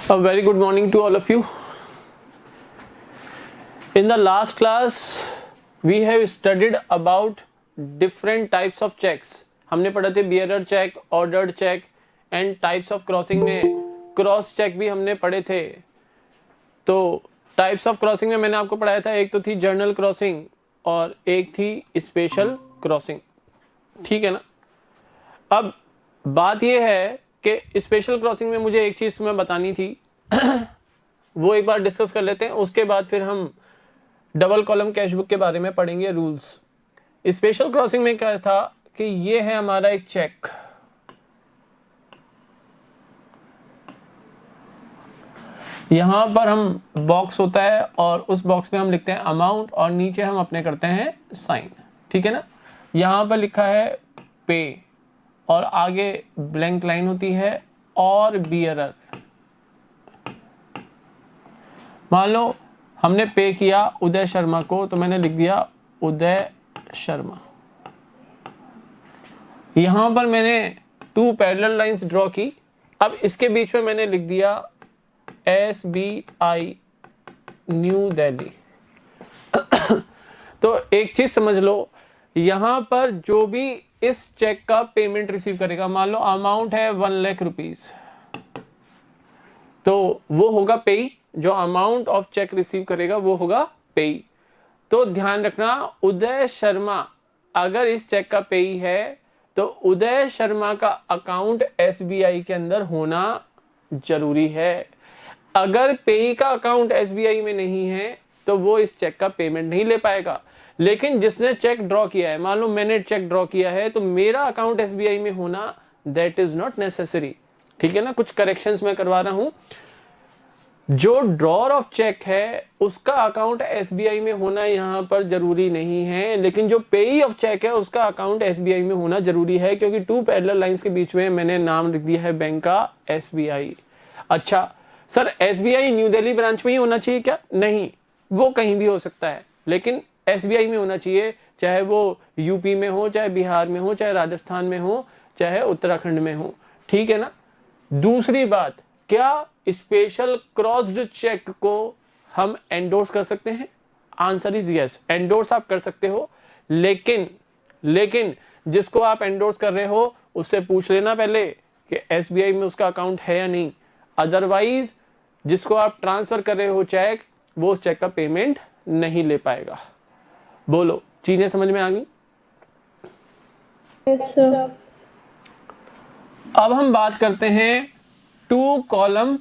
A very good morning to all of you. In the last class, we have studied about different types of checks. हमने पढ़े थे bearer check, ordered check and types of crossing में cross check भी हमने पढ़े थे. तो types of crossing में मैंने आपको पढ़ाया था, एक तो थी journal crossing और एक थी special crossing. ठीक है ना? अब बात यह है कि स्पेशल क्रॉसिंग में मुझे एक चीज़ तुम्हें बतानी थी वो एक बार डिस्कस कर लेते हैं, उसके बाद फिर हम डबल कॉलम कैश बुक के बारे में पढ़ेंगे रूल्स. स्पेशल क्रॉसिंग में क्या था कि ये है हमारा एक चेक, यहां पर हम बॉक्स होता है और उस बॉक्स में हम लिखते हैं अमाउंट और नीचे हम अपने करते हैं साइन. ठीक है ना? यहां पर लिखा है पे और आगे ब्लैंक लाइन होती है और बियरर. मान लो हमने पे किया उदय शर्मा को, तो मैंने लिख दिया उदय शर्मा. यहां पर मैंने 2 पैरेलल लाइंस ड्रॉ की. अब इसके बीच में मैंने लिख दिया SBI न्यू दिल्ली. तो एक चीज समझ लो, यहां पर जो भी इस चेक का पेमेंट रिसीव करेगा, मान लो अमाउंट है 1 लाख रुपीस, तो वो होगा पेई. जो अमाउंट ऑफ चेक रिसीव करेगा वो होगा पेई. तो ध्यान रखना, उदय शर्मा अगर इस चेक का पेई है तो उदय शर्मा का अकाउंट SBI के अंदर होना जरूरी है. अगर पेई का अकाउंट SBI में नहीं है तो वो इस चेक का पेमेंट नहीं ले पाएगा. लेकिन जिसने चेक ड्रॉ किया है, मान लो मैंने चेक ड्रॉ किया है, तो मेरा अकाउंट SBI में होना दैट इज नॉट नेसेसरी. ठीक है ना? कुछ करेक्शंस मैं करवा रहा हूं. जो ड्रॉर ऑफ चेक है उसका अकाउंट SBI में होना यहां पर जरूरी नहीं है, लेकिन जो पेई ऑफ चेक है उसका अकाउंट SBI में होना जरूरी है, क्योंकि 2 पैरेलल लाइंस के बीच में मैंने नाम लिख दिया है बैंक का SBI. अच्छा sir, SBI new Delhi branch में ही होना चाहिए क्या? नहीं, वो कहीं भी हो सकता है, लेकिन SBI में होना चाहिए. चाहे वो यूपी में हो, चाहे बिहार में हो, चाहे राजस्थान में हो, चाहे उत्तराखंड में हो. ठीक है ना? दूसरी बात, क्या स्पेशल क्रॉस्ड चेक को हम एंडोर्स कर सकते हैं? आंसर इज यस, एंडोर्स आप कर सकते हो. लेकिन जिसको आप एंडोर्स कर रहे हो उससे पूछ लेना पहले कि SBI में उसका अकाउंट है या नहीं. अदरवाइज जिसको आप ट्रांसफर कर रहे हो चेक, वो उस चेक का पेमेंट नहीं ले पाएगा. बोलो, चीजें समझ में आ गई? Yes sir. अब हम बात करते हैं 2 कॉलम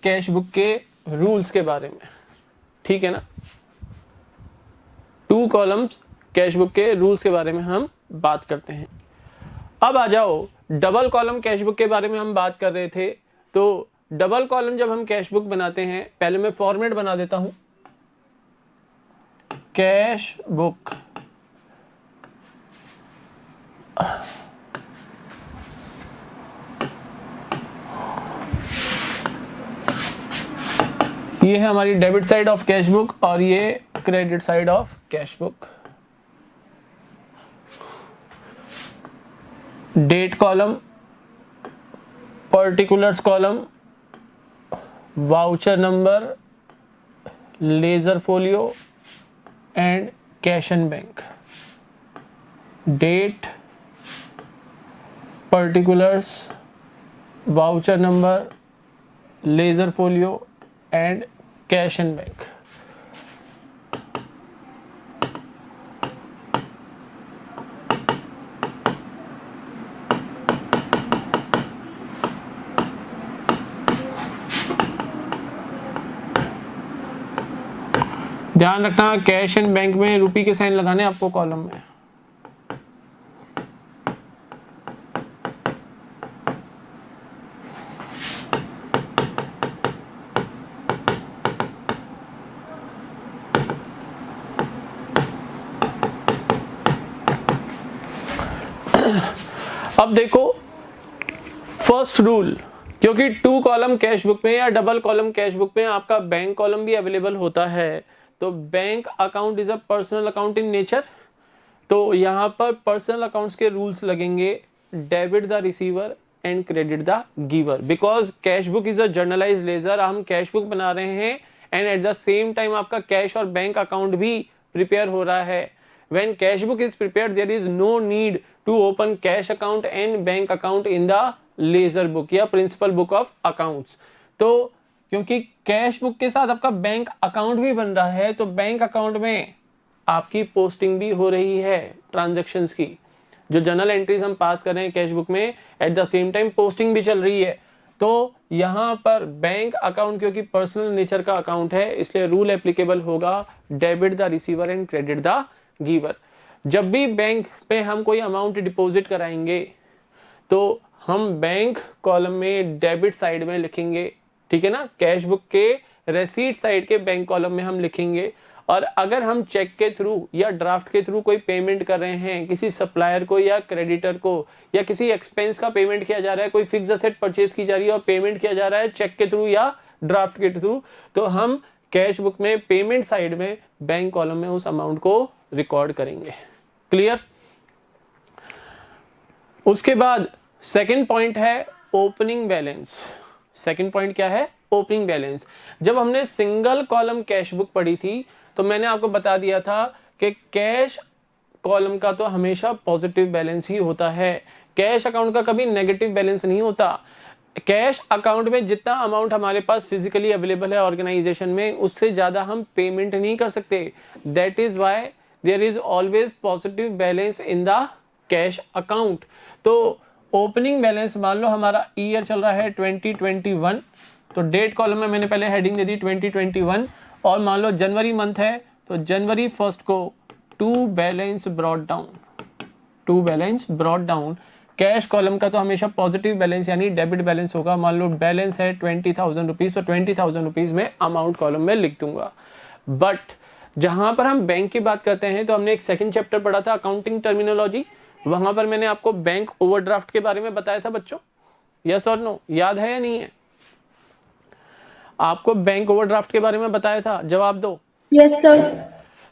कैश बुक के रूल्स के बारे में. ठीक है ना? 2 कॉलम कैश बुक के रूल्स के बारे में हम बात करते हैं. अब आ जाओ, डबल कॉलम कैश बुक के बारे में हम बात कर रहे थे. तो डबल कॉलम जब हम कैश बुक बनाते हैं, पहले मैं फॉर्मेट बना देता हूं, कैश बुक. ये है हमारी debit side of cash book और ये credit side of cash book. Date column, particulars column, voucher number, ledger folio and cash and bank. Date, particulars, voucher number, ledger folio and cash and bank. ध्यान रखना, cash and bank में रुपी के sign लगाने आपको column में. अब देखो first rule, क्योंकि 2 कॉलम कैश बुक में या डबल कॉलम कैश बुक में आपका बैंक कॉलम भी अवेलेबल होता है, तो bank account is a personal account in nature. तो यहां पर पर्सनल अकाउंट्स के रूल्स लगेंगे. Debit the receiver and credit the giver, because cash book is a journalise ledger. हम कैश बुक बना रहे हैं and at the same time आपका कैश और बैंक अकाउंट भी प्रिपेयर हो रहा है। When cash book is prepared, there is no need to open cash account and bank account in the ledger book या principal book of accounts। तो क्योंकि cash book के साथ आपका बैंक अकाउंट भी बन रहा है, तो बैंक अकाउंट में आपकी पोस्टिंग भी हो रही है ट्रांजैक्शंस की। जो जर्नल एंट्रीज हम पास कर रहे हैं कैश बुक में, eight the same time posting भी चल रही है। तो यहाँ पर बैंक अकाउंट क्योंकि पर्सनल नेचर का अकाउंट है, इसलिए रूल एप्लीकेबल होगा debit the receiver and credit the giver. जब भी बैंक पे हम कोई अमाउंट डिपॉजिट कराएंगे तो हम बैंक कॉलम में डेबिट साइड में लिखेंगे, ठीक है ना। कैश बुक के रेसीट साइड के बैंक कॉलम में हम लिखेंगे। और अगर हम चेक के थ्रू या ड्राफ्ट के थ्रू कोई पेमेंट कर रहे हैं किसी सप्लायर को या क्रेडिटर को, या किसी एक्सपेंस का पेमेंट किया जा रहा है, कोई फिक्स असेट परचेज की जा रही है और पेमेंट किया जा रहा है चेक के थ्रू या ड्राफ्ट के थ्रू, तो हम कैश बुक में पेमेंट साइड में बैंक कॉलम में उस अमाउंट को रिकॉर्ड करेंगे। क्लियर। उसके बाद सेकंड पॉइंट है ओपनिंग बैलेंस। सेकंड पॉइंट क्या है? Opening balance. जब हमने सिंगल कॉलम कैश बुक पढ़ी थी तो मैंने आपको बता दिया था कि कैश कॉलम का तो हमेशा पॉजिटिव बैलेंस ही होता है, कैश अकाउंट का कभी नेगेटिव बैलेंस नहीं होता। कैश अकाउंट में जितना अमाउंट हमारे पास फिजिकली अवेलेबल है ऑर्गेनाइजेशन में, उससे ज्यादा हम पेमेंट नहीं कर सकते। That is why there is always positive balance in the cash account. तो ओपनिंग बैलेंस मान लो हमारा ईयर चल रहा है 2021, तो डेट कॉलम में मैंने पहले हेडिंग दे दी 2021, और मान लो जनवरी मंथ है तो जनवरी 1 को to balance brought down. Cash column का तो हमेशा पॉजिटिव बैलेंस यानी डेबिट बैलेंस होगा। मान लो बैलेंस है 20,000 रुपीज, तो 20,000 रुपीज में अमाउंट कॉलम में लिख दूंगा। बट जहां पर हम बैंक की बात करते हैं तो हमने एक सेकंड चैप्टर पढ़ा था अकाउंटिंग टर्मिनोलॉजी, वहां पर मैंने आपको बैंक ओवरड्राफ्ट के बारे में बताया था बच्चों। यस और नो, याद है या नहीं है? आपको बैंक ओवरड्राफ्ट के बारे में बताया था, जवाब दो। Yes sir.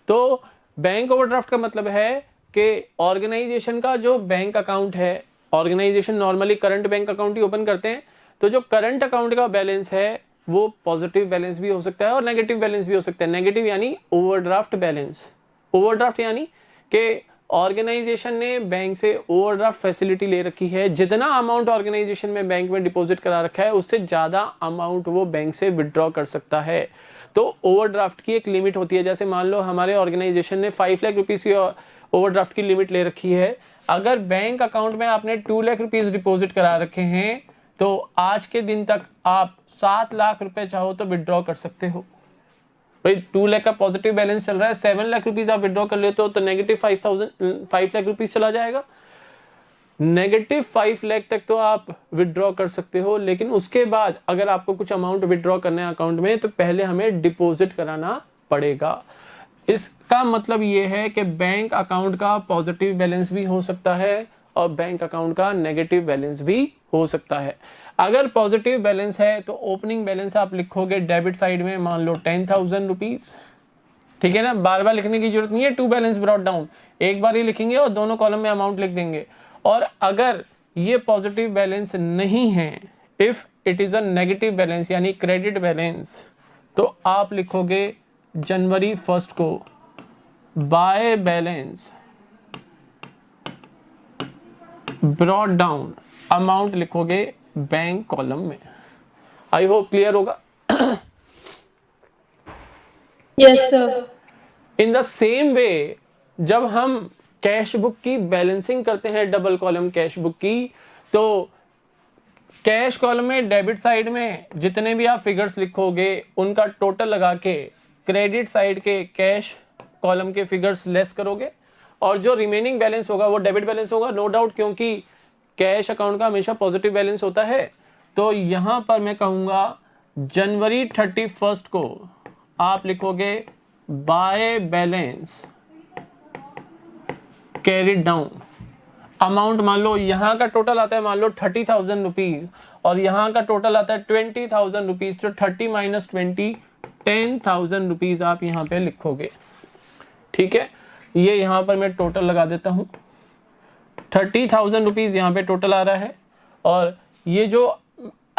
तो बैंक ओवरड्राफ्ट का मतलब है कि ऑर्गेनाइजेशन का जो बैंक अकाउंट है, organisation normally current bank account ही ओपन करते हैं, तो जो करंट अकाउंट का बैलेंस है वो पॉजिटिव बैलेंस भी हो सकता है और नेगेटिव बैलेंस भी हो सकता है। नेगेटिव यानी ओवरड्राफ्ट बैलेंस। ओवरड्राफ्ट यानी कि ऑर्गेनाइजेशन ने बैंक से ओवरड्राफ्ट फैसिलिटी ले रखी है, जितना अमाउंट ऑर्गेनाइजेशन में बैंक में डिपॉजिट करा रखा है उससे ज्यादा अमाउंट वो बैंक से विड्रॉ कर सकता है। तो ओवरड्राफ्ट की एक लिमिट होती है। जैसे मान लो हमारे ऑर्गेनाइजेशन ने 5 लाख रुपीज की ओवरड्राफ्ट की लिमिट ले रखी है। अगर बैंक अकाउंट में आपने 2 लाख रुपीज डिपॉजिट करा रखे हैं तो आज के दिन तक आप 7 लाख रुपए चाहो तो विड्रॉ कर सकते हो। भाई 2 लाख का पॉजिटिव बैलेंस चल रहा है, 7 लाख रुपीज आप विड्रॉ कर लेते हो तो नेगेटिव 5 लाख रुपीज चला जाएगा। नेगेटिव 5 लाख तक तो आप विड्रॉ कर सकते हो, लेकिन उसके बाद अगर आपको कुछ अमाउंट विड्रॉ करना है अकाउंट में तो पहले हमें डिपॉजिट कराना पड़ेगा। इसका मतलब ये है कि बैंक अकाउंट का पॉजिटिव बैलेंस भी हो सकता है और बैंक अकाउंट का नेगेटिव बैलेंस भी हो सकता है। अगर पॉजिटिव बैलेंस है तो ओपनिंग बैलेंस आप लिखोगे डेबिट साइड में, मान लो 10,000 रुपीज, ठीक है ना। बार बार लिखने की जरूरत नहीं है, टू बैलेंस ब्रॉट डाउन एक बार ही लिखेंगे और दोनों कॉलम में अमाउंट लिख देंगे। और अगर ये पॉजिटिव बैलेंस नहीं है, if it is a negative balance यानी क्रेडिट बैलेंस, तो आप लिखोगे जनवरी 1 को by balance brought down, amount लिखोगे बैंक कॉलम में। आई होप क्लियर होगा। Yes sir. In the same way जब हम कैश बुक की बैलेंसिंग करते हैं, डबल कॉलम कैश बुक की, तो कैश कॉलम में डेबिट साइड में जितने भी आप फिगर्स लिखोगे उनका टोटल लगा के क्रेडिट साइड के कैश कॉलम के फिगर्स लेस करोगे और जो रिमेनिंग बैलेंस होगा वो डेबिट बैलेंस होगा, नो डाउट, क्योंकि कैश अकाउंट का हमेशा पॉजिटिव बैलेंस होता है। तो यहां पर मैं कहूंगा जनवरी 31 को आप लिखोगे by balance carried down. Amount मान लो यहां का टोटल आता है मान लो 30,000 रुपीज और यहां का टोटल आता है 20,000 रुपीज, तो 30 माइनस 20 10,000 रुपीज आप यहां पे लिखोगे। ठीक है, ये यहां पर मैं टोटल लगा देता हूं, 30,000 रुपीज यहाँ पे टोटल आ रहा है और ये जो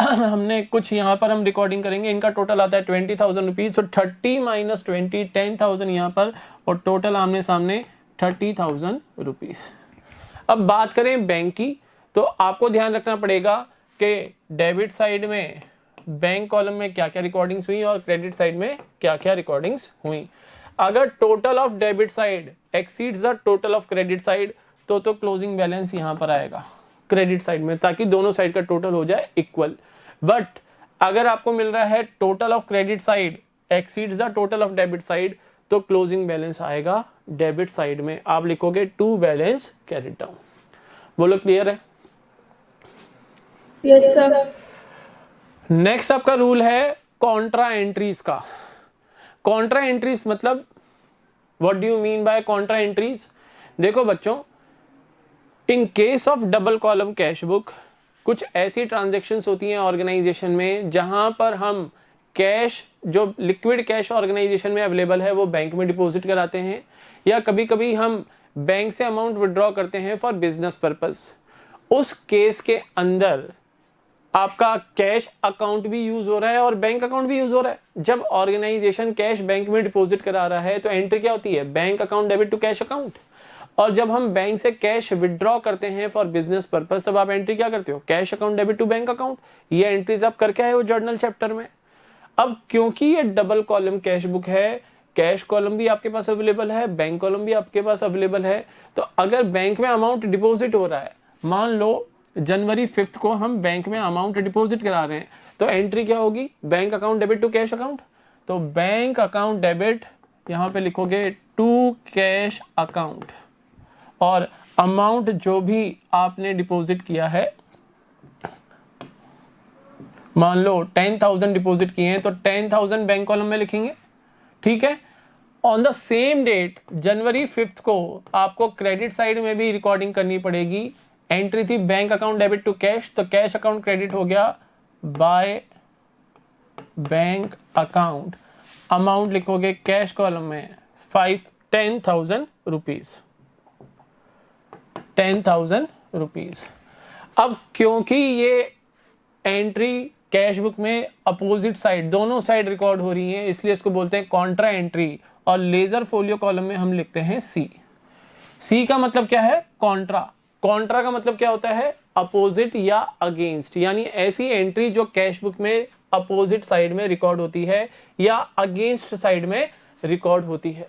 हमने कुछ यहाँ पर हम रिकॉर्डिंग करेंगे, इनका टोटल आता है 20,000 रुपीज। तो 30 माइनस 20, 10,000 यहाँ पर, और टोटल आमने सामने 30,000 रुपीज। अब बात करें बैंक की, तो आपको ध्यान रखना पड़ेगा कि डेबिट साइड में बैंक कॉलम में क्या क्या रिकॉर्डिंग्स हुई और क्रेडिट साइड में क्या क्या रिकॉर्डिंग्स हुई। अगर total of debit side exceeds the total of credit side, तो क्लोजिंग बैलेंस यहां पर आएगा क्रेडिट साइड में, ताकि दोनों साइड का टोटल हो जाए इक्वल। बट अगर आपको मिल रहा है total of credit side exceeds the total of debit side, तो क्लोजिंग बैलेंस आएगा डेबिट साइड में। आप लिखोगे टू बैलेंस कैरिड डाउन। बोलो क्लियर है? Yes, sir. नेक्स्ट आपका रूल है कॉन्ट्रा एंट्रीज का। कॉन्ट्रा एंट्रीज मतलब what do you mean by Contra entries? देखो बच्चों, in case of double column cash book, कुछ ऐसी ट्रांजैक्शंस होती हैं ऑर्गेनाइजेशन में जहां पर हम कैश, जो लिक्विड कैश ऑर्गेनाइजेशन में अवेलेबल है, वो बैंक में डिपॉजिट कराते हैं, या कभी कभी हम बैंक से अमाउंट विड्रॉ करते हैं फॉर बिजनेस पर्पस। उस केस के अंदर आपका कैश अकाउंट भी यूज हो रहा है और बैंक अकाउंट भी यूज हो रहा है। जब ऑर्गेनाइजेशन कैश बैंक में डिपॉजिट करा रहा है तो एंट्री क्या होती है? Bank account debit to cash account. और जब हम बैंक से कैश विड्रॉ करते हैं फॉर बिजनेस पर्पस, तब आप एंट्री क्या करते हो? Cash account debit to bank account. ये एंट्रीज आप करके आए हो जर्नल चैप्टर में। अब क्योंकि ये डबल कॉलम कैश बुक है, कैश कॉलम भी आपके पास अवेलेबल है, बैंक कॉलम भी आपके पास अवेलेबल है, तो अगर बैंक में अमाउंट डिपॉजिट हो रहा है, मान लो जनवरी 5 को हम बैंक में अमाउंट डिपॉजिट करा रहे हैं, तो एंट्री क्या होगी? Bank account debit to cash account. तो बैंक अकाउंट डेबिट यहां पे लिखोगे टू कैश अकाउंट, और अमाउंट जो भी आपने डिपॉजिट किया है, मान लो 10,000 डिपॉजिट किए हैं, तो 10,000 बैंक कॉलम में लिखेंगे। ठीक है। ऑन द सेम डेट जनवरी 5 को आपको क्रेडिट साइड में भी रिकॉर्डिंग करनी पड़ेगी। एंट्री थी bank account debit to cash, तो कैश अकाउंट क्रेडिट हो गया बाय बैंक अकाउंट। अमाउंट लिखोगे कैश कॉलम में 10,000 रुपीज, 10,000 रुपीज। अब क्योंकि ये एंट्री कैश बुक में अपोजिट साइड, दोनों साइड रिकॉर्ड हो रही है, इसलिए इसको बोलते हैं कॉन्ट्रा एंट्री। और लेजर फोलियो कॉलम में हम लिखते हैं सी। सी का मतलब क्या है? कॉन्ट्रा। कॉन्ट्रा का मतलब क्या होता है? अपोजिट या अगेंस्ट, यानी ऐसी एंट्री जो कैश बुक में अपोजिट साइड में रिकॉर्ड होती है या अगेंस्ट साइड में रिकॉर्ड होती है।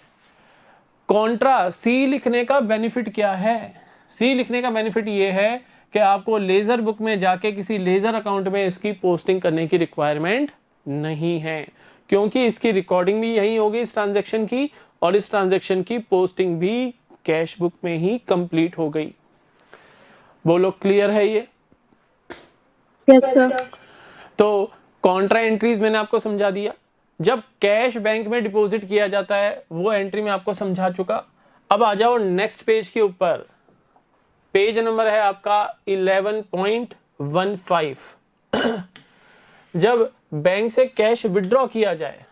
कॉन्ट्रा सी लिखने का बेनिफिट क्या है? सी लिखने का बेनिफिट ये है कि आपको लेजर बुक में जाके किसी लेजर अकाउंट में इसकी पोस्टिंग करने की रिक्वायरमेंट नहीं है, क्योंकि इसकी रिकॉर्डिंग भी यही होगी इस ट्रांजैक्शन की, और इस ट्रांजैक्शन की पोस्टिंग भी कैश बुक में ही कंप्लीट हो गई। बोलो क्लियर है ये? Yes, sir. तो कॉन्ट्रा एंट्रीज मैंने आपको समझा दिया। जब कैश बैंक में डिपॉजिट किया जाता है वो एंट्री में आपको समझा चुका। अब आ जाओ नेक्स्ट पेज के ऊपर। पेज नंबर है आपका 11.15। जब बैंक से कैश विड्रॉ किया जाए,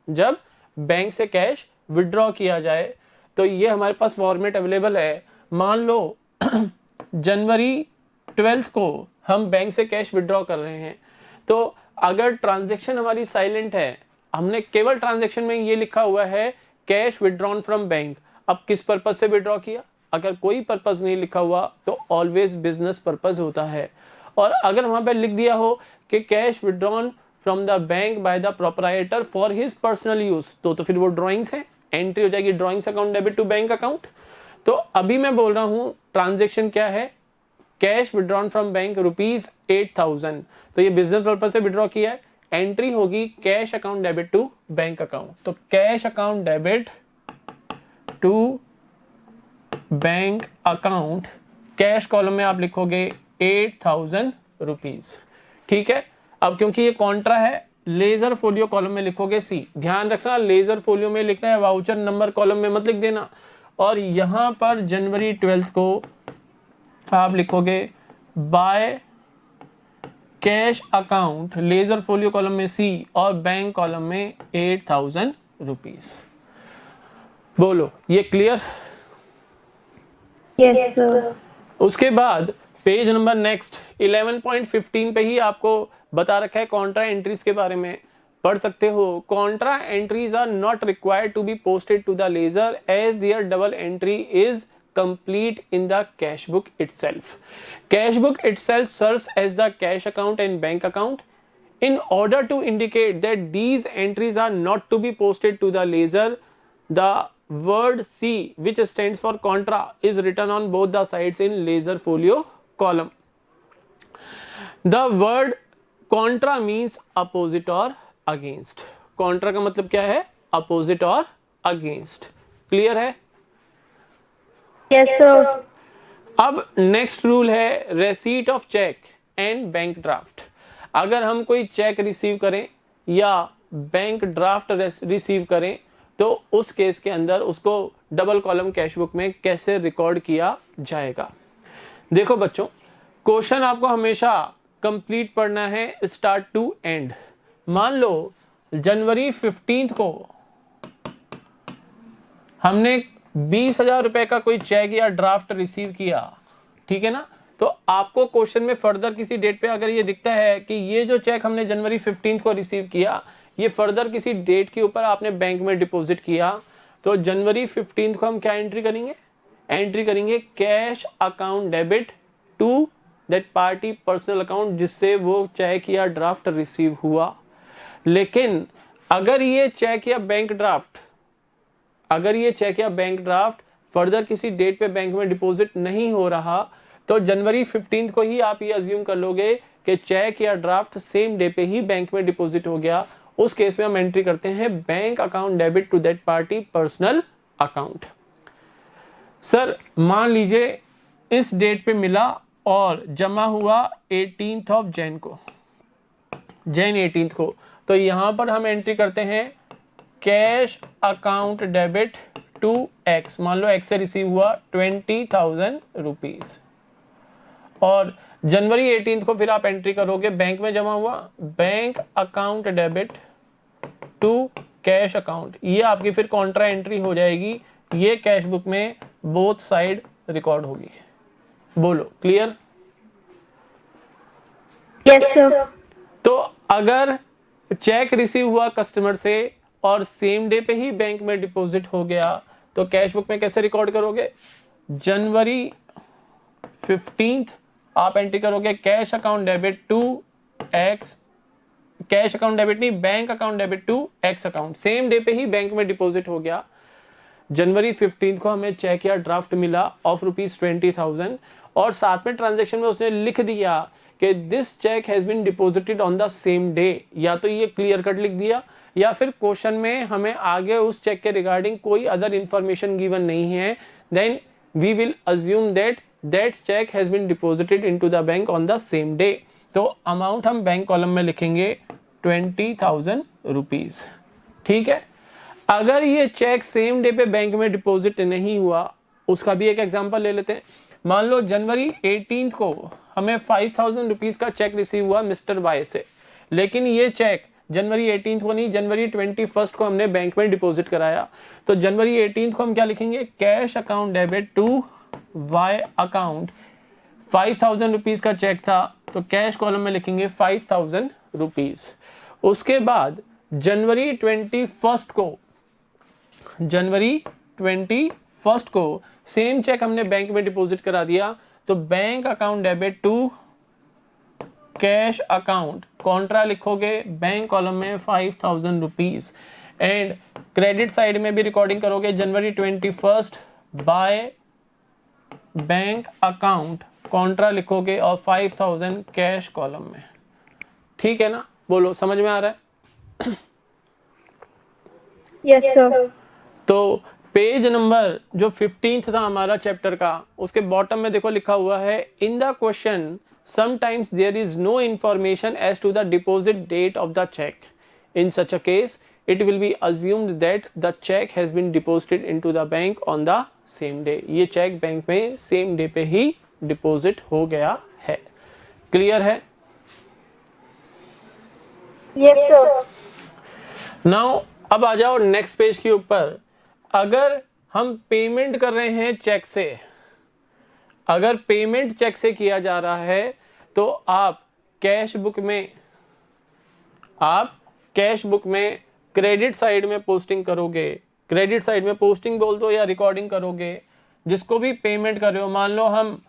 जब बैंक से कैश विड्रॉ किया जाए, तो ये हमारे पास फॉर्मेट अवेलेबल है। मान लो जनवरी 12 को हम बैंक से कैश विड्रॉ कर रहे हैं, तो अगर ट्रांजैक्शन हमारी साइलेंट है, हमने केवल ट्रांजैक्शन में ये लिखा हुआ है कैश विड्रॉन फ्रॉम बैंक, अब किस पर्पज से विड्रॉ किया? अगर कोई पर्पज नहीं लिखा हुआ तो ऑलवेज बिजनेस पर्पज होता है। और अगर वहां पे लिख दिया हो कि cash withdrawn from the bank by the proprietor for his personal use, तो फिर वो ड्रॉइंग्स है, एंट्री हो जाएगी drawings account debit to bank account. तो अभी मैं बोल रहा हूं ट्रांजेक्शन क्या है? कैश विड्रॉन फ्रॉम बैंक ₹8,000, तो ये बिजनेस पर्पज से विड्रॉ किया है। एंट्री होगी cash account debit to bank account, तो cash account debit to bank account, cash column में आप लिखोगे 8,000 रुपीज। ठीक है। अब क्योंकि ये कॉन्ट्रा है, लेजर फोलियो कॉलम में लिखोगे सी। ध्यान रखना लेजर फोलियो में लिखना है, वाउचर नंबर कॉलम में मत लिख देना। और यहां पर जनवरी 12 को आप लिखोगे by cash account, laser folio column में सी और बैंक कॉलम में 8,000 रुपीज। बोलो ये क्लियर? Yes, sir. उसके बाद पेज नंबर नेक्स्ट 11.15 पे ही आपको बता रखा है कॉन्ट्रा एंट्रीज के बारे में, पढ़ सकते हो। Contra entries are not required to be posted to the ledger as their double entry is complete in the cash book itself. Cash book itself serves as the cash account and bank account. In order to indicate that these entries are not to be posted to the ledger, the word C, which stands for contra, is written on both the sides in ledger folio column. The word contra means opposite or against. contra का मतलब क्या है? opposite और against. Clear है? Yes, sir. अब next rule है receipt of cheque and bank draft. अगर हम कोई चेक रिसीव करें या बैंक ड्राफ्ट रिसीव करें तो उस केस के अंदर उसको डबल कॉलम कैश बुक में कैसे रिकॉर्ड किया जाएगा। देखो बच्चों, क्वेश्चन आपको हमेशा कंप्लीट पढ़ना है स्टार्ट टू एंड। मान लो जनवरी 15 को हमने 20,000 रुपए का कोई चेक या ड्राफ्ट रिसीव किया, ठीक है ना, तो आपको क्वेश्चन में फर्दर किसी डेट पे अगर ये दिखता है कि ये जो चेक हमने जनवरी 15 को रिसीव किया ये फर्दर किसी डेट के ऊपर आपने बैंक में डिपॉजिट किया, तो जनवरी 15 को हम क्या एंट्री करेंगे? एंट्री करेंगे cash account debit to that party personal account जिससे वो चेक या ड्राफ्ट रिसीव हुआ। लेकिन अगर ये चेक या बैंक ड्राफ्ट फर्दर किसी डेट पे बैंक में डिपॉजिट नहीं हो रहा तो जनवरी 15 को ही आप ये अज्यूम कर लोगे कि चेक या ड्राफ्ट सेम डे पे ही बैंक में डिपॉजिट हो गया। उस केस में हम एंट्री करते हैं bank account debit to that party personal account. Sir मान लीजिए इस डेट पे मिला और जमा हुआ 18th ऑफ जैन 18th को, तो यहां पर हम एंट्री करते हैं cash account debit to X. मान लो एक्स से रिसीव हुआ 20,000 रुपीज और जनवरी 18 को फिर आप एंट्री करोगे बैंक में जमा हुआ bank account debit to cash account. ये आपकी फिर कॉन्ट्रा एंट्री हो जाएगी, ये कैश बुक में बोथ साइड रिकॉर्ड होगी। बोलो क्लियर? Yes, sir. तो अगर चेक रिसीव हुआ कस्टमर से और सेम डे पे ही बैंक में डिपॉजिट हो गया तो कैश बुक में कैसे रिकॉर्ड करोगे? जनवरी 15 आप एंट्री करोगे cash account debit to X, cash account debit नहीं bank account debit to X account. Same day पे ही बैंक में डिपॉजिट हो गया। जनवरी 15 को हमें चेक या ड्राफ्ट मिला ऑफ ₹20,000 और साथ में ट्रांजैक्शन में उसने लिख दिया कि this cheque has been deposited on the same day. या तो ये क्लियर कट लिख दिया या फिर क्वेश्चन में हमें आगे उस चेक के रिगार्डिंग कोई अदर इंफॉर्मेशन गिवन नहीं है, then we will assume that cheque has been deposited into the bank on the same day. तो अमाउंट हम बैंक कॉलम में लिखेंगे 20,000 रुपीज। ठीक है। अगर ये चेक सेम डे पे बैंक में डिपॉजिट नहीं हुआ, उसका भी एक एग्जांपल ले लेते हैं। मान लो जनवरी 18 को हमें 5,000 रुपीज का चेक रिसीव हुआ मिस्टर वाई से, लेकिन ये चेक जनवरी 18 को नहीं जनवरी 21 को हमने बैंक में डिपॉजिट कराया। तो जनवरी 18 को हम क्या लिखेंगे? Cash account debit to Y account. 5,000 rupees का चेक था तो कैश कॉलम में लिखेंगे 5,000 रुपीज। उसके बाद जनवरी 21 को सेम चेक हमने बैंक में डिपॉजिट करा दिया, तो bank account debit to cash account, contra लिखोगे बैंक कॉलम में 5,000 रुपीज एंड क्रेडिट साइड में भी रिकॉर्डिंग करोगे जनवरी 21 बाय बैंक अकाउंट, कॉन्ट्रा लिखोगे और 5,000 कैश कॉलम में। ठीक है ना? बोलो समझ में आ रहा है? Yes, sir. तो पेज नंबर जो 15 था हमारा चैप्टर का, उसके बॉटम में देखो लिखा हुआ है in the question sometimes there is no information as to the deposit date of the cheque. In such a case it will be assumed that the check has been deposited into the bank on the same day। ये cheque bank में same day पे ही deposit हो गया है। Clear है? Yes, sir. Now अब आ जाओ next page के ऊपर। अगर हम पेमेंट कर रहे हैं चेक से, अगर पेमेंट चेक से किया जा रहा है तो आप कैश बुक में क्रेडिट साइड में पोस्टिंग करोगे। क्रेडिट साइड में पोस्टिंग बोल दो या रिकॉर्डिंग करोगे। जिसको भी पेमेंट कर रहे हो, मान लो हम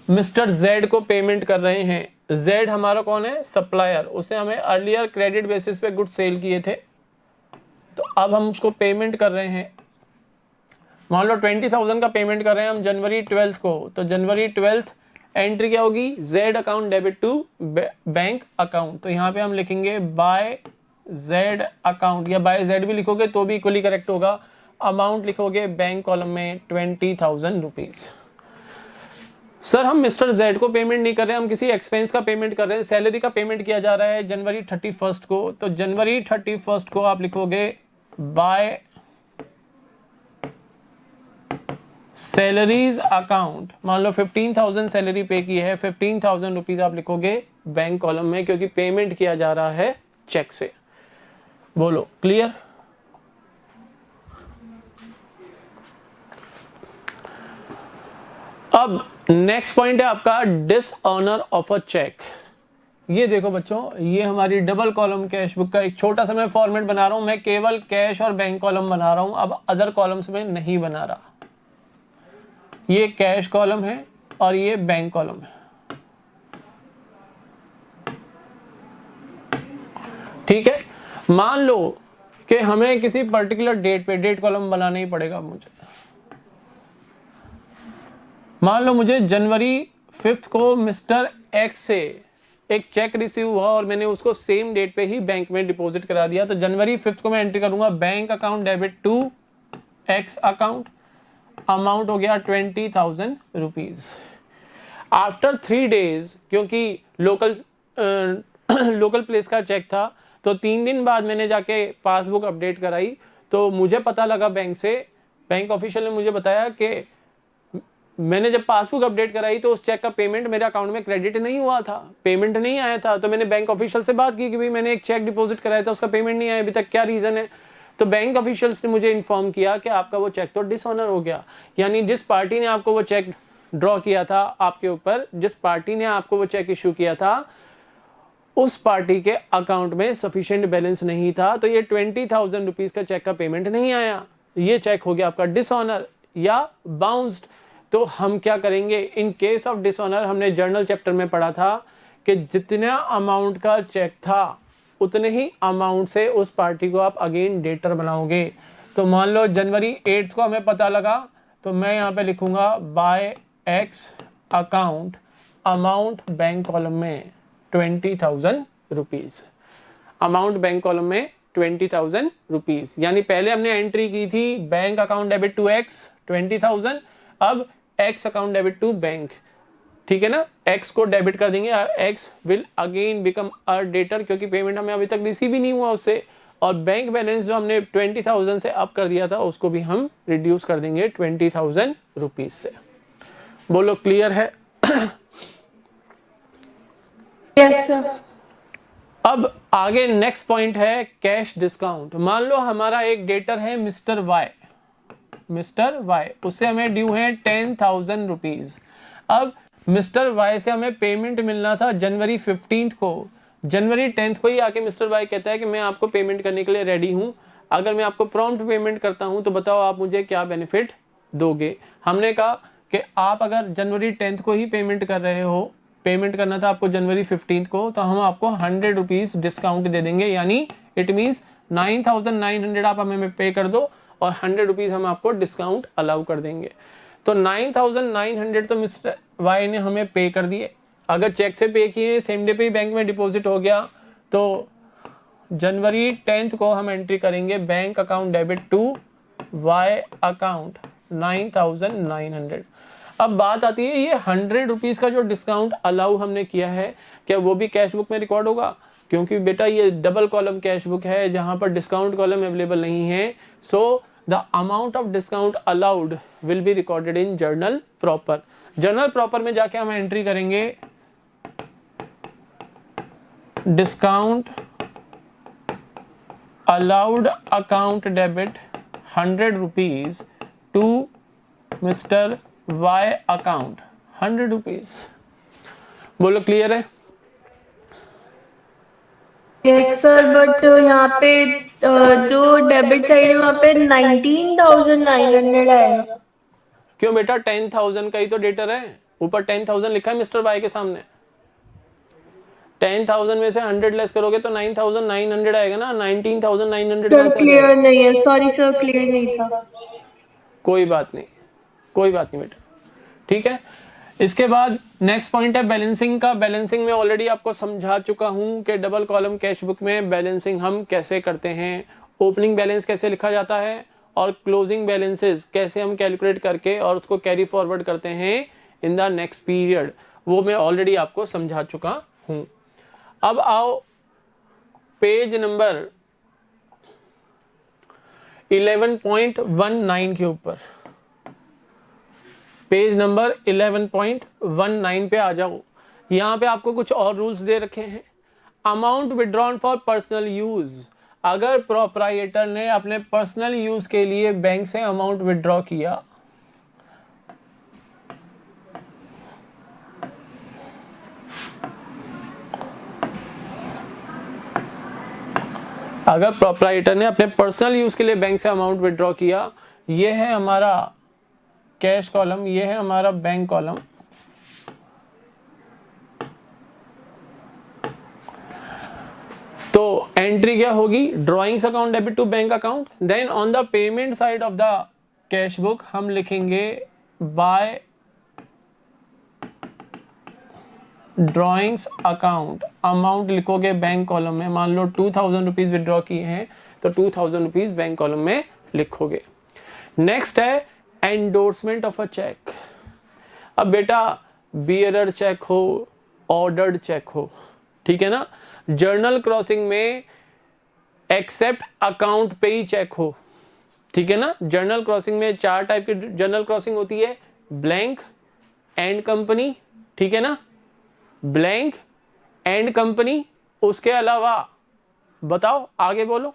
मिस्टर जेड को पेमेंट कर रहे हैं। जेड हमारा कौन है? सप्लायर। उसे हमें अर्लियर क्रेडिट बेसिस पे गुड सेल किए थे, तो अब हम उसको पेमेंट कर रहे हैं। मान लो 20,000 का पेमेंट कर रहे हैं हम जनवरी 12 को, तो जनवरी 12 एंट्री क्या होगी? Z account debit to bank account. तो यहाँ पे हम लिखेंगे बाय जेड अकाउंट, या बाय जेड भी लिखोगे तो भी इक्वली करेक्ट होगा। अमाउंट लिखोगे बैंक कॉलम में 20,000 रुपीज। सर हम मिस्टर जेड को पेमेंट नहीं कर रहे हैं, हम किसी एक्सपेंस का पेमेंट कर रहे हैं। सैलरी का पेमेंट किया जा रहा है जनवरी 31 को, तो जनवरी 31 को आप लिखोगे बाय सैलरीज अकाउंट। मान लो 15,000 सैलरी पे की है, 15,000 रुपीज आप लिखोगे बैंक कॉलम में, क्योंकि पेमेंट किया जा रहा है चेक से। बोलो क्लियर? अब नेक्स्ट पॉइंट है आपका डिसऑनर ऑफ अ चेक। ये देखो बच्चों, ये हमारी डबल कॉलम कैश बुक का एक छोटा सा मैं फॉर्मेट बना रहा हूं। मैं केवल कैश और बैंक कॉलम बना रहा हूं, अब अदर कॉलम्स में नहीं बना रहा। ये कैश कॉलम है और ये बैंक कॉलम है, ठीक है। मान लो कि हमें किसी पर्टिकुलर डेट पे डेट कॉलम बनाना ही पड़ेगा मुझे। मान लो मुझे जनवरी 5 को मिस्टर एक्स से एक चेक रिसीव हुआ और मैंने उसको सेम डेट पे ही बैंक में डिपॉजिट करा दिया, तो जनवरी 5 को मैं एंट्री करूंगा bank account debit to X account. Amount हो गया 20,000 रुपीज। आफ्टर 3 डेज, क्योंकि लोकल प्लेस का चेक था, तो 3 दिन बाद मैंने जाके पासबुक अपडेट कराई, तो मुझे पता लगा बैंक ऑफिशियल ने मुझे बताया कि मैंने जब पासबुक अपडेट कराई तो उस चेक का पेमेंट मेरे अकाउंट में क्रेडिट नहीं हुआ था, पेमेंट नहीं आया था। तो मैंने बैंक ऑफिशियल से बात की कि भाई मैंने एक चेक डिपॉजिट कराया था, उसका पेमेंट नहीं आया अभी तक, क्या रीजन है? तो बैंक ऑफिशियल्स ने मुझे इन्फॉर्म किया कि आपका वो चेक तो डिसऑनर हो गया। यानी जिस पार्टी ने आपको वो चेक ड्रॉ किया था आपके ऊपर, जिस पार्टी ने आपको वो चेक इश्यू किया था, उस पार्टी के अकाउंट में सफिशिएंट बैलेंस नहीं था, तो ये 20,000 रुपीज का चेक का पेमेंट नहीं आया। ये चेक हो गया आपका डिसऑनर या बाउंस्ड। तो हम क्या करेंगे इन केस ऑफ डिसऑनर? हमने जर्नल चैप्टर में पढ़ा था कि जितना अमाउंट का चेक था उतने ही अमाउंट से उस पार्टी को आप अगेन डेटर बनाओगे। तो मान लो जनवरी 8 को हमें पता लगा, तो मैं यहाँ पे लिखूंगा by X account, amount bank column में 20,000 रुपीज। अमाउंट बैंक कॉलम में 20,000 रुपीज। यानी पहले हमने एंट्री की थी bank account debit to X 20,000, अब X account debit to bank, ठीक है ना। एक्स को डेबिट कर देंगे, X will again become a debtor, क्योंकि पेमेंट हमें अभी तक रिसीव ही नहीं हुआ उससे। और बैंक बैलेंस जो हमने 20,000 से अप कर दिया था उसको भी हम रिड्यूस कर देंगे 20,000 रुपीज से। बोलो क्लियर है? Yes, sir. अब आगे नेक्स्ट पॉइंट है कैश डिस्काउंट। मान लो हमारा एक डेटर है मिस्टर वाई, उससे हमें ड्यू है 10,000 रुपीज। अब मिस्टर वाई से हमें पेमेंट मिलना था जनवरी 15 को। जनवरी 10 को ही आके मिस्टर वाई कहता है कि मैं आपको पेमेंट करने के लिए रेडी हूं, अगर मैं आपको प्रॉम्प्ट पेमेंट करता हूं तो बताओ आप मुझे क्या बेनिफिट दोगे। हमने कहा कि आप अगर जनवरी 10 को ही पेमेंट कर रहे हो, पेमेंट करना था आपको जनवरी 15 को, तो हम आपको 100 रुपीज डिस्काउंट दे देंगे। यानी इट मीन्स 9,900 आप हमें पे कर दो और 100 रुपीज हम आपको डिस्काउंट अलाउ कर देंगे। तो 9,900 तो मिस्टर वाई ने हमें पे कर दिए। अगर चेक से पे किए, सेम डे पे ही बैंक में डिपॉजिट हो गया, तो जनवरी 10 को हम एंट्री करेंगे bank account debit to Y account 9,900। अब बात आती है ये 100 रुपीज का जो डिस्काउंट अलाउ हमने किया है, क्या वो भी कैश बुक में रिकॉर्ड होगा? क्योंकि बेटा ये डबल कॉलम कैश बुक है जहां पर डिस्काउंट कॉलम अवेलेबल नहीं है। So the amount of discount allowed will be recorded in journal proper. Journal proper में जाके हम एंट्री करेंगे discount allowed account debit 100 rupees to mister Y account 100 rupees. बोलो क्लियर है? यस सर, बट यहाँ पे जो डेबिट साइड है वहाँ पे 19,900 आएगा। क्यों बेटा, 10,000 का ही तो डेटर है, ऊपर 10,000 लिखा है मिस्टर वाई के सामने। 10,000 में से 100 लेस करोगे तो 9,900 आएगा ना, 19,900 कहाँ सर से आ क्लियर जाएगा? नहीं है, सॉरी सर, क्लियर नहीं था। कोई बात नहीं, कोई बात नहीं बेटा, ठीक है। इसके बाद नेक्स्ट पॉइंट है बैलेंसिंग का। बैलेंसिंग में ऑलरेडी आपको समझा चुका हूं कि डबल कॉलम कैश बुक में बैलेंसिंग हम कैसे करते हैं, ओपनिंग बैलेंस कैसे लिखा जाता है और क्लोजिंग बैलेंसेस कैसे हम कैलकुलेट करके और उसको कैरी फॉरवर्ड करते हैं इन द नेक्स्ट पीरियड, वो मैं ऑलरेडी आपको समझा चुका हूं। अब आओ पेज नंबर 11.19 के ऊपर, पेज नंबर 11.19 पे आ जाओ। यहाँ पे आपको कुछ और रूल्स दे रखे हैं। Amount withdrawn for personal use, अगर प्रोप्राइटर ने अपने पर्सनल यूज के लिए बैंक से अमाउंट विड्रॉ किया, अगर प्रोप्राइटर ने अपने पर्सनल यूज के लिए बैंक से अमाउंट विड्रॉ किया, ये है हमारा कैश कॉलम, ये है हमारा बैंक कॉलम। तो एंट्री क्या होगी, drawings account debit to bank account. Then on the payment side of the cash book हम लिखेंगे बाय ड्रॉइंग्स अकाउंट, अमाउंट लिखोगे बैंक कॉलम में। मान लो 2,000 रुपीज विड्रॉ किए हैं तो 2,000 रुपीज बैंक कॉलम में लिखोगे। नेक्स्ट है एंडोर्समेंट ऑफ अ चेक। अब बेटा बियरर चेक हो, ऑर्डर्ड चेक हो, ठीक है ना, जर्नल क्रॉसिंग में एक्सेप्ट अकाउंट पे ही चेक हो, ठीक है ना। जर्नल क्रॉसिंग में 4 टाइप की जर्नल क्रॉसिंग होती है, ब्लैंक, एंड कंपनी, ठीक है ना, ब्लैंक, एंड कंपनी। उसके अलावा बताओ आगे बोलो,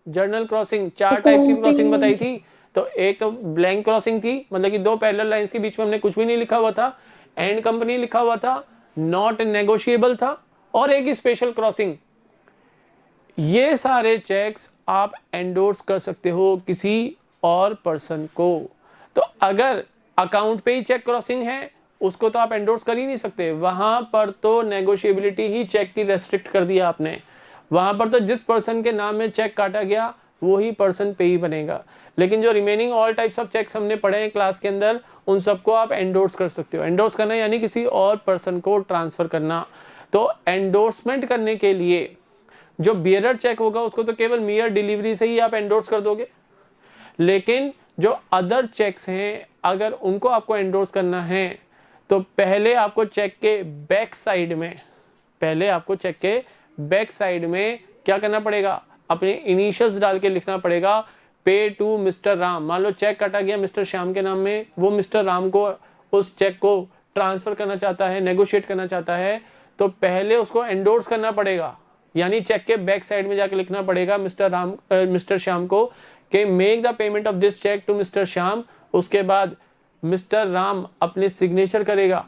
जर्नल क्रॉसिंग 4 टाइप्स की क्रॉसिंग बताई थी। तो एक तो ब्लैंक क्रॉसिंग थी, मतलब कि 2 पैरेलल लाइंस के बीच में हमने कुछ भी नहीं लिखा हुआ था, एंड कंपनी लिखा हुआ था, नॉट नेगोशिएबल था, और एक स्पेशल क्रॉसिंग। ये सारे चेक्स आप एंडोर्स कर सकते हो किसी और पर्सन को। तो अगर अकाउंट पे ही चेक क्रॉसिंग है उसको तो आप एंडोर्स कर ही नहीं सकते, वहां पर तो नेगोशिएबिलिटी ही चेक की रेस्ट्रिक्ट कर दिया आपने। वहां पर तो जिस पर्सन के नाम में चेक काटा गया वो ही पर्सन पे ही बनेगा। लेकिन जो remaining all types of cheques हमने पढ़े हैं क्लास के अंदर, उन सबको आप एंडोर्स कर सकते हो। एंडोर्स करना यानी किसी और पर्सन को ट्रांसफर करना। तो एंडोर्समेंट करने के लिए जो बियरर चेक होगा उसको तो केवल मियर डिलीवरी से ही आप एंडोर्स कर दोगे, लेकिन जो अदर चेक्स हैं अगर उनको आपको एंडोर्स करना है तो पहले आपको चेक के बैक साइड में, पहले आपको चेक के बैक साइड में क्या करना पड़ेगा, अपने इनिशियल्स डाल के लिखना पड़ेगा, पे टू मिस्टर राम। मान लो चेक काटा गया मिस्टर श्याम के नाम में, वो मिस्टर राम को उस चेक को ट्रांसफर करना चाहता है, नेगोशिएट करना चाहता है, तो पहले उसको एंडोर्स करना पड़ेगा, यानी चेक के बैक साइड में जाके लिखना पड़ेगा मिस्टर श्याम को कि make the payment of this cheque to mister Shyam. उसके बाद मिस्टर राम अपने सिग्नेचर करेगा।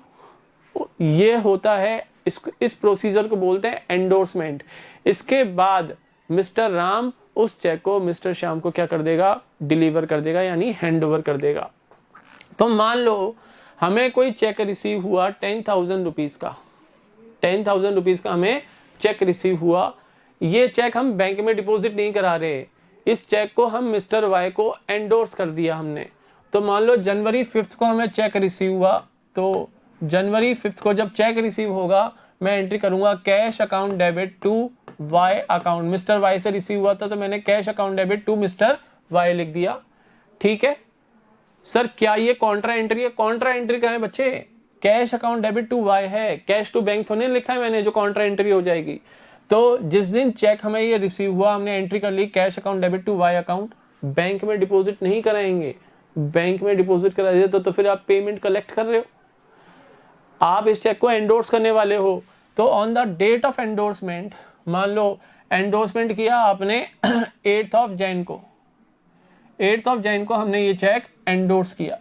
ये होता है, इस प्रोसीजर को बोलते हैं एंडोर्समेंट। इसके बाद मिस्टर राम उस चेक को मिस्टर श्याम को क्या कर देगा, डिलीवर कर देगा, यानी हैंड ओवर कर देगा। तो मान लो हमें कोई चेक रिसीव हुआ 10,000 रुपीज का, 10,000 रुपीज का हमें चेक रिसीव हुआ। ये चेक हम बैंक में डिपॉजिट नहीं करा रहे, इस चेक को हम मिस्टर वाई को एंडोर्स कर दिया हमने। तो मान लो जनवरी 5 को हमें चेक रिसीव हुआ, तो जनवरी 5 को जब चेक रिसीव होगा मैं एंट्री करूंगा cash account debit to Y account. Mister Y से रिसीव हुआ था तो मैंने cash account debit to mister Y लिख दिया, ठीक है। सर क्या ये कॉन्ट्रा एंट्री है? कॉन्ट्रा एंट्री कहाँ है बच्चे? Cash account debit to Y है, कैश टू बैंक तो नहीं लिखा है मैंने जो कॉन्ट्रा एंट्री हो जाएगी। तो जिस दिन चेक हमें ये रिसीव हुआ हमने एंट्री कर ली cash account debit to Y account. Bank में डिपॉजिट नहीं कराएंगे, बैंक में डिपॉजिट करा दिया तो फिर आप पेमेंट कलेक्ट कर रहे हो, आप इस चेक को एंडोर्स करने वाले हो। तो on the date of endorsement, मान लो एंडोर्समेंट किया आपने 8 ऑफ जैन को, 8 ऑफ जैन को हमने ये चेक एंडोर्स किया,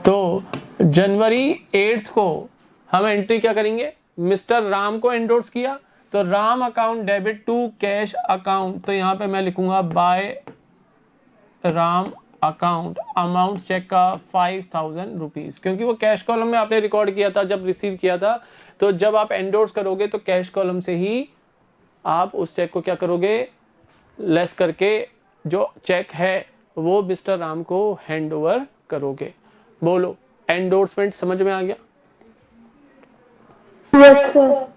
तो जनवरी 8 को हम एंट्री क्या करेंगे, मिस्टर राम को एंडोर्स किया, तो Ram account debit to cash account, तो यहाँ पे मैं लिखूंगा by Ram account, amount cheque का 5000 रुपीज, क्योंकि वो कैश कॉलम में आपने रिकॉर्ड किया था जब रिसीव किया था। तो जब आप एंडोर्स करोगे तो कैश कॉलम से ही आप उस चेक को क्या करोगे, लेस करके जो चेक है वो मिस्टर राम को हैंड ओवर करोगे। बोलो, एंडोर्समेंट समझ में आ गया? Yes sir.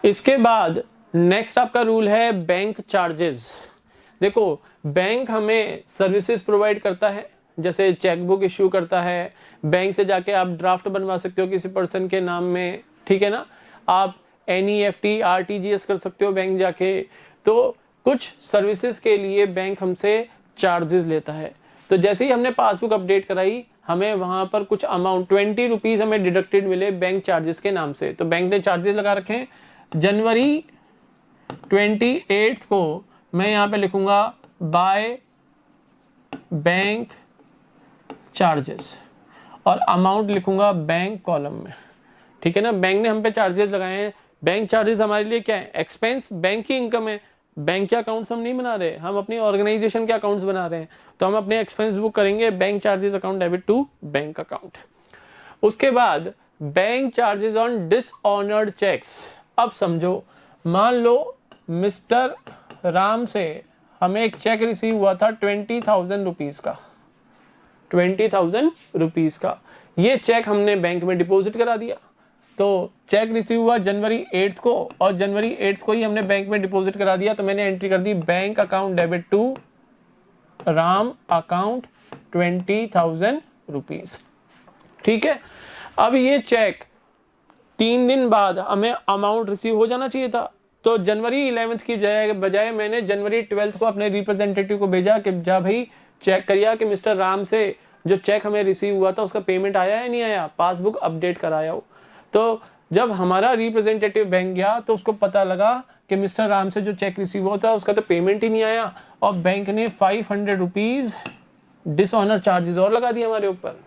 इसके बाद नेक्स्ट आपका रूल है बैंक चार्जेस। देखो, बैंक हमें सर्विसेज प्रोवाइड करता है, जैसे चेकबुक इश्यू करता है, बैंक से जाके आप ड्राफ्ट बनवा सकते हो किसी पर्सन के नाम में, ठीक है ना, आप NEFT RTGS कर सकते हो बैंक जाके। तो कुछ सर्विसेज के लिए बैंक हमसे चार्जेस लेता है। तो जैसे ही हमने पासबुक अपडेट कराई, हमें वहां पर कुछ अमाउंट 20 रुपीज हमें डिडक्टेड मिले बैंक चार्जेस के नाम से। तो बैंक ने चार्जेस लगा रखे हैं। जनवरी 28 को मैं यहाँ पे लिखूंगा बाय बैंक चार्जेस और अमाउंट लिखूंगा बैंक कॉलम में, ठीक है ना। बैंक ने हम पे चार्जेस लगाए हैं। बैंक चार्जेस हमारे लिए क्या है, एक्सपेंस, बैंक की इनकम है। बैंक के अकाउंट्स हम नहीं बना रहे, हम अपनी ऑर्गेनाइजेशन के अकाउंट्स बना रहे हैं, तो हम अपने एक्सपेंस बुक करेंगे bank charges account debit to bank account. उसके बाद bank charges on dishonoured cheques. अब समझो, मान लो मिस्टर राम से हमें एक चेक रिसीव हुआ था 20,000 रुपीज का, 20,000 रुपीज का। ये चेक हमने बैंक में डिपॉजिट करा दिया। तो चेक रिसीव हुआ जनवरी 8 को और जनवरी 8 को ही हमने बैंक में डिपॉजिट करा दिया। तो मैंने एंट्री कर दी bank account debit to Ram account 20,000 rupees, ठीक है। अब ये चेक 3 दिन बाद हमें अमाउंट रिसीव हो जाना चाहिए था। तो जनवरी 11 की बजाय मैंने जनवरी 12 को अपने रिप्रेजेंटेटिव को भेजा कि जा भाई चेक करिए कि मिस्टर राम से जो चेक हमें रिसीव हुआ था उसका पेमेंट आया है नहीं आया, पासबुक अपडेट कराया हो। तो जब हमारा रिप्रेजेंटेटिव बैंक गया तो उसको पता लगा कि मिस्टर राम से जो चेक रिसीव हुआ था उसका तो पेमेंट ही नहीं आया, और बैंक ने 500 रुपीज डिसऑनर चार्जेस और लगा दिए हमारे ऊपर,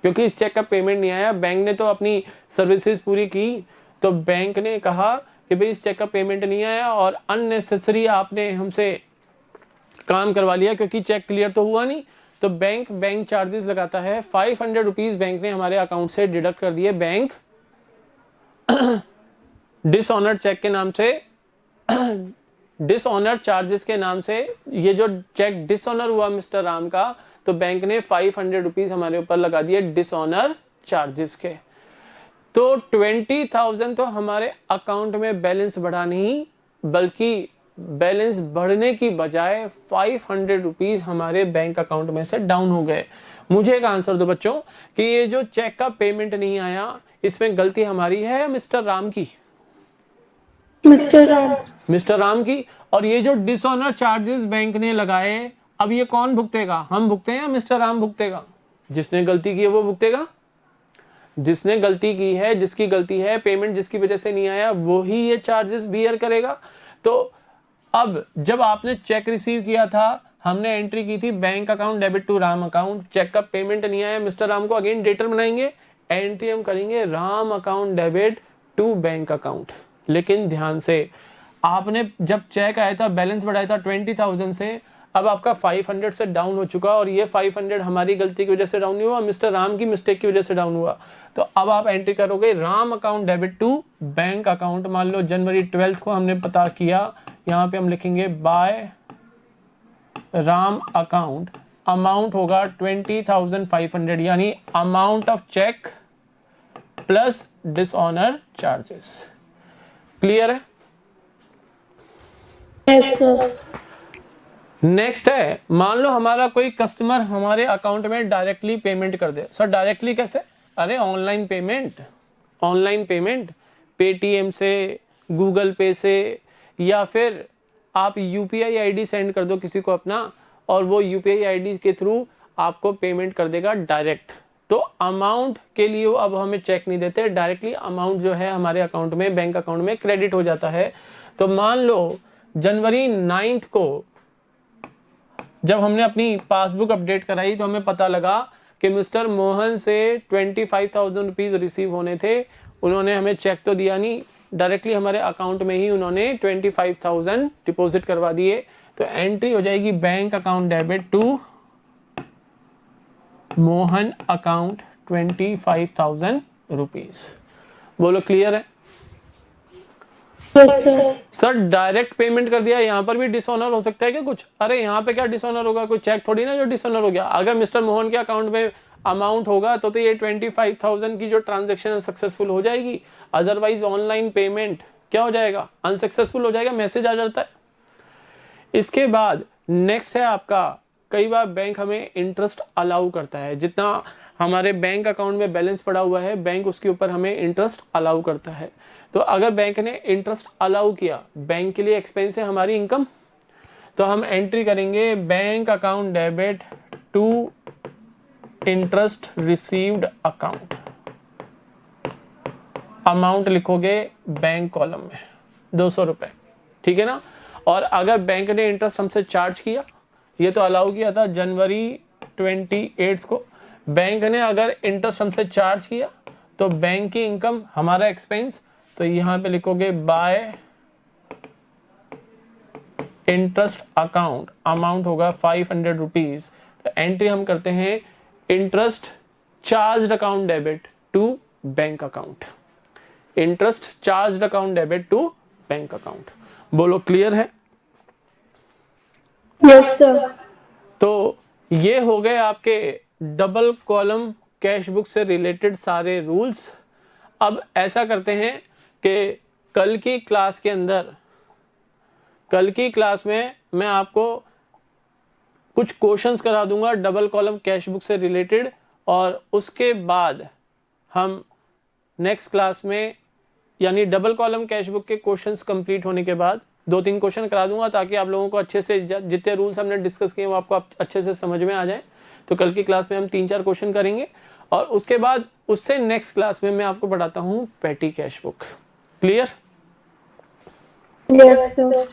क्योंकि इस चेक का पेमेंट नहीं आया। बैंक ने तो अपनी सर्विसेज पूरी की, तो बैंक ने कहा कि भाई इस चेक का पेमेंट नहीं आया और अननेसेसरी आपने हमसे काम करवा लिया, क्योंकि चेक क्लियर तो हुआ नहीं। तो बैंक चार्जेस लगाता है। 500 रुपीज बैंक ने हमारे अकाउंट से डिडक्ट कर दिए बैंक डिसऑनर्ड चेक के नाम से, डिसऑनर चार्जेस के नाम से। ये जो चेक डिसऑनर हुआ मिस्टर राम का, तो बैंक ने 500 रुपीज हमारे ऊपर लगा दिए डिसऑनर चार्जेस के। तो 20,000 तो हमारे अकाउंट में बैलेंस बढ़ा नहीं, बल्कि बैलेंस बढ़ने की बजाय 500 रुपीज हमारे बैंक अकाउंट में से डाउन हो गए। मुझे एक आंसर दो बच्चों कि ये जो चेक का पेमेंट नहीं आया, इसमें गलती हमारी है या मिस्टर राम की? मिस्टर राम की। और ये जो डिसऑनर चार्जेस बैंक ने लगाए, अब ये कौन भुगतेगा, हम भुगते हैं या मिस्टर राम भुगतेगा? जिसने गलती की है वो भुगतेगा। जिसने गलती की है, जिसकी गलती है, पेमेंट जिसकी वजह से नहीं आया, वो ही ये चार्जेस बियर करेगा। तो अब जब आपने चेक रिसीव किया था, हमने एंट्री की थी bank account debit to Ram account, cheque का पेमेंट नहीं आया मिस्टर राम को, अगेन डेटर बनाएंगे, एंट्री हम करेंगे Ram account debit to bank account. लेकिन ध्यान से, आपने जब चेक आया था बैलेंस बढ़ाया था 20,000 से, अब आपका 500 से डाउन हो चुका, और ये 500 हमारी गलती की वजह से डाउन नहीं हुआ, मिस्टर राम की मिस्टेक की वजह से डाउन हुआ। तो अब आप एंट्री करोगे Ram account debit to bank account. मान लो जनवरी 12 को हमने पता किया, यहाँ पे हम लिखेंगे बाय राम अकाउंट, अमाउंट होगा 20,500, यानी amount of cheque plus dishonour charges. Clear है? Yes sir. नेक्स्ट है, मान लो हमारा कोई कस्टमर हमारे अकाउंट में डायरेक्टली पेमेंट कर दे। सर डायरेक्टली कैसे? अरे online payment, online payment Paytm से, गूगल पे से, या फिर आप यूपीआई आईडी सेंड कर दो किसी को अपना, और वो यूपीआई आईडी के थ्रू आपको पेमेंट कर देगा डायरेक्ट। तो अमाउंट के लिए वो अब हमें चेक नहीं देते, डायरेक्टली अमाउंट जो है हमारे अकाउंट में, बैंक अकाउंट में क्रेडिट हो जाता है। तो मान लो जनवरी 9 को जब हमने अपनी पासबुक अपडेट कराई, तो हमें पता लगा कि मिस्टर मोहन से 25,000 रुपीज रिसीव होने थे, उन्होंने हमें चेक तो दिया नहीं, डायरेक्टली हमारे अकाउंट में ही उन्होंने 25,000 डिपॉजिट करवा दिए। तो एंट्री हो जाएगी bank account debit to Mohan account 25,000 rupees. बोलो क्लियर है? सर डायरेक्ट पेमेंट कर दिया, यहाँ पर भी डिसऑनर हो सकता है क्या कुछ? अरे यहाँ पे क्या डिसऑनर होगा, कोई चेक थोड़ी ना जो डिसऑनर हो गया। अगर मिस्टर मोहन के अकाउंट में अमाउंट होगा तो ये 25,000 की जो ट्रांजेक्शन सक्सेसफुल हो जाएगी, अदरवाइज ऑनलाइन पेमेंट क्या हो जाएगा, अनसक्सेसफुल हो जाएगा, मैसेज आ जाता है। इसके बाद नेक्स्ट है आपका, कई बार बैंक हमें इंटरेस्ट अलाउ करता है, जितना हमारे बैंक अकाउंट में बैलेंस पड़ा हुआ है बैंक उसके ऊपर हमें इंटरेस्ट अलाउ करता है। तो अगर बैंक ने इंटरेस्ट अलाउ किया, बैंक के लिए एक्सपेंस है हमारी इनकम, तो हम एंट्री करेंगे bank account debit to interest received account, amount लिखोगे बैंक कॉलम में 200 रुपए, ठीक है ना। और अगर बैंक ने इंटरेस्ट हमसे चार्ज किया, ये तो अलाउ किया था जनवरी 28 को, बैंक ने अगर इंटरेस्ट हमसे चार्ज किया तो बैंक की इनकम हमारा एक्सपेंस, तो यहां पे लिखोगे बाय इंटरेस्ट अकाउंट, अमाउंट होगा 500 रुपीज। तो एंट्री हम करते हैं interest charge account debit to bank account, interest charge account debit to bank account. बोलो क्लियर है? Yes sir. तो ये हो गए आपके डबल कॉलम कैश बुक से रिलेटेड सारे रूल्स। अब ऐसा करते हैं कि कल की क्लास में मैं आपको कुछ क्वेश्चंस करा दूंगा डबल कॉलम कैश बुक से रिलेटेड, और उसके बाद हम नेक्स्ट क्लास में, यानी डबल कॉलम कैश बुक के क्वेश्चंस कंप्लीट होने के बाद 2-3 क्वेश्चन करा दूंगा, ताकि आप लोगों को अच्छे से जितने रूल्स हमने डिस्कस किए वो आपको अच्छे से समझ में आ जाए। तो कल की क्लास में हम 3-4 क्वेश्चन करेंगे, और उसके बाद उससे नेक्स्ट क्लास में मैं आपको पढ़ाता हूँ petty cash book. Clear? Yes sir.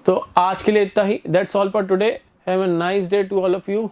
तो आज के लिए इतना ही, that's all for today. Have a nice day to all of you.